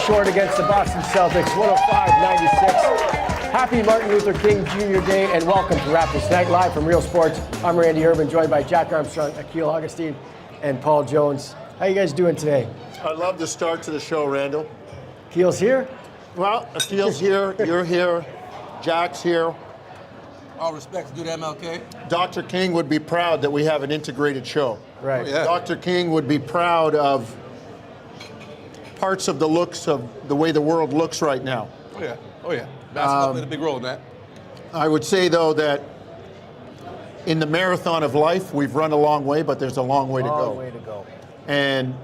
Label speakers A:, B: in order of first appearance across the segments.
A: short against the Boston Celtics, 105-96. Happy Martin Luther King Jr. Day, and welcome to Raptors Tonight, live from Real Sports. I'm Randy Urban, joined by Jack Armstrong, Akil Augustine, and Paul Jones. How you guys doing today?
B: I love the start to the show, Randall.
A: Akil's here?
B: Well, Akil's here, you're here, Jack's here.
C: All respects due to MLK.
B: Dr. King would be proud that we have an integrated show.
A: Right.
C: Oh, yeah.
B: Dr. King would be proud of parts of the looks of the way the world looks right now.
C: Oh yeah. Oh yeah. Basketball played a big role in that.
B: I would say, though, that in the marathon of life, we've run a long way, but there's a long way to go.
A: Long way to go.
B: And,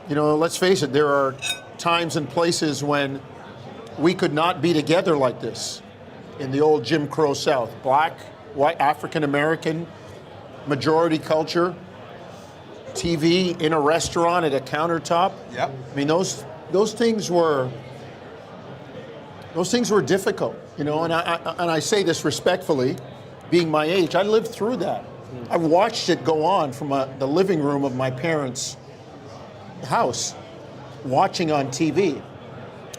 B: you know, let's face it, there are times and places when we could not be together like this in the old Jim Crow South. Black, white, African American, majority culture, TV in a restaurant at a countertop.
C: Yep.
B: I mean, those things were difficult, you know. And I say this respectfully, being my age, I lived through that. I watched it go on from the living room of my parents' house, watching on TV.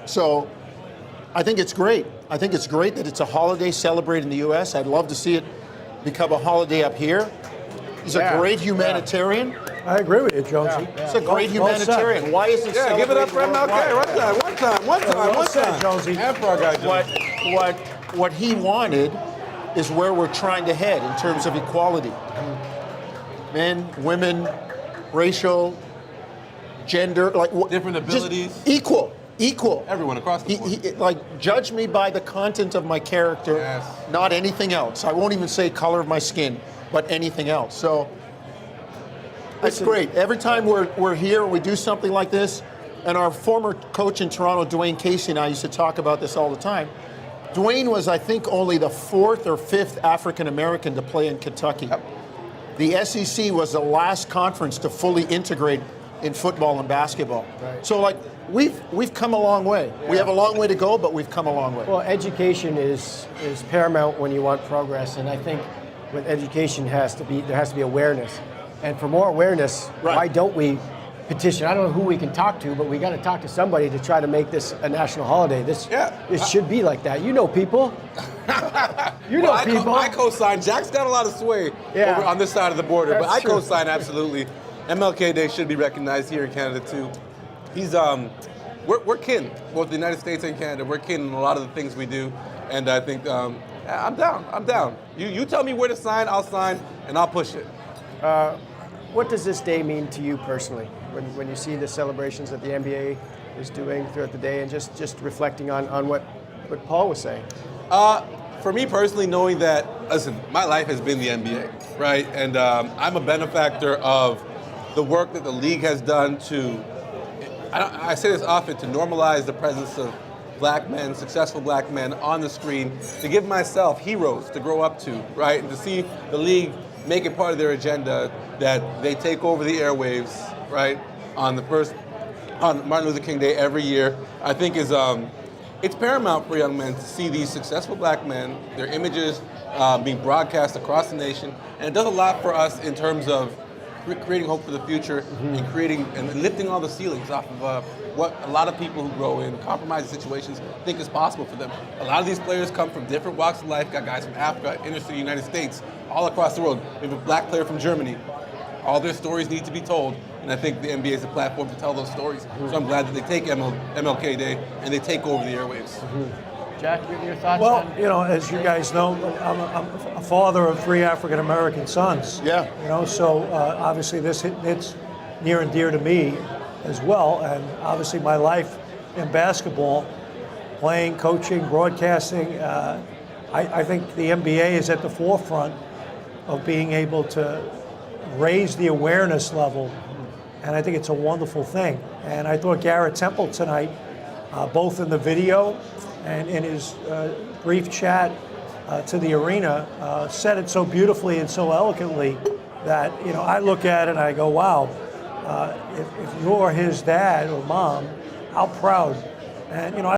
B: So I think it's great. I think it's great that it's a holiday celebrated in the U.S. I'd love to see it become a holiday up here. He's a great humanitarian.
D: I agree with you, Jonesy.
B: He's a great humanitarian. Why is it
C: Yeah, give it up for
B: celebrated
C: MLK.
B: worldwide?
C: One time.
D: Jonesy.
C: And for our guy, Jones.
B: What he wanted is where we're trying to head in terms of equality. Men, women, racial, gender, like
C: Different
B: just
C: abilities.
B: equal.
C: Everyone across the board.
B: Like, judge me by the content of my character,
C: Yes.
B: not anything else. I won't even say color of my skin, but anything else. So it's great. Every time we're here, we do something like this, and our former coach in Toronto, Dwayne Casey, and I used to talk about this all the time. Dwayne was, I think, only the fourth or fifth African American to play in Kentucky.
C: Yep.
B: The SEC was the last conference to fully integrate in football and basketball.
A: Right.
B: So, like, we've come a long way. We have a long way to go, but we've come a long way.
A: Well, education is paramount when you want progress, and I think with education there has to be awareness. And for more awareness,
B: Right.
A: why don't we petition? I don't know who we can talk to, but we got to talk to somebody to try to make this a national holiday. This should be like that. You know people. People.
C: I co-sign. Jack's got a lot of sway over on this side of the border, but
A: That's
C: I
A: true.
C: co-sign absolutely. MLK Day should be recognized here in Canada too. He's we're kin, both the United States and Canada. We're kin in a lot of the things we do, and I think I'm down. You tell me where to sign, I'll sign, and I'll push it.
A: What does this day mean to you personally when you see the celebrations that the NBA is doing throughout the day, and just reflecting on what Paul was saying?
C: For me personally, knowing that, listen, my life has been the NBA, right? And I'm a benefactor of the work that the league has done to, I say this often, to normalize the presence of black men, successful black men on the screen, to give myself heroes to grow up to, right? And to see the league make it part of their agenda that they take over the airwaves, right? On Martin Luther King Day every year, I think is, it's paramount for young men to see these successful black men, their images being broadcast across the nation, and it does a lot for us in terms of creating hope for the future and creating and lifting all the ceilings off of what a lot of people who grow in compromised situations think is possible for them. A lot of these players come from different walks of life, got guys from Africa, inner city United States, all across the world. We have a black player from Germany. All their stories need to be told, and I think the NBA is a platform to tell those stories. So I'm glad that they take MLK Day and they take over the airwaves.
A: Jack, your thoughts?
D: Well,
A: on
D: you know, as you guys know, I'm a father of 3 African American sons.
B: Yeah.
D: You know, so obviously it's near and dear to me as well, and obviously my life in basketball, playing, coaching, broadcasting. I think the NBA is at the forefront of being able to raise the awareness level, and I think it's a wonderful thing. And I thought Garrett Temple tonight, both in the video and in his brief chat to the arena, said it so beautifully and so eloquently that, you know, I look at it and I go, wow, if you're his dad or mom, how proud. And, you know,